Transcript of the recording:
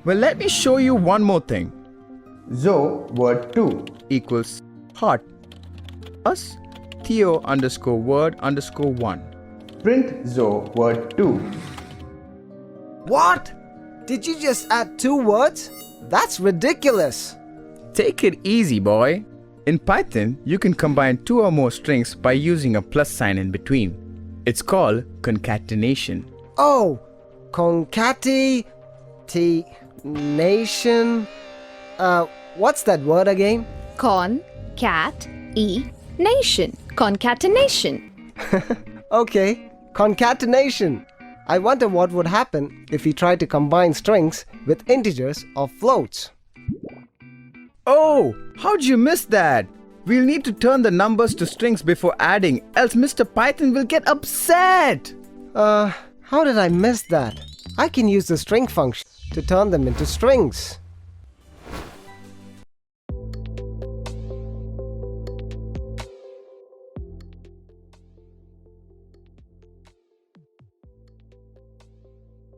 Well, let me show you one more thing. Zo word 2 Equals hot. Us Theo underscore word underscore 1. Print zo word 2. What? Did you just add 2 words? That's ridiculous. Take it easy, boy. In Python, you can combine 2 or more strings by using a plus sign in between. It's called concatenation. Oh, concatenation. What's that word again? Concatenation. Concatenation. Okay, concatenation. I wonder what would happen if we tried to combine strings with integers or floats. Oh, how'd you miss that? We'll need to turn the numbers to strings before adding, else Mr. Python will get upset. How did I miss that? I can use the string function to turn them into strings.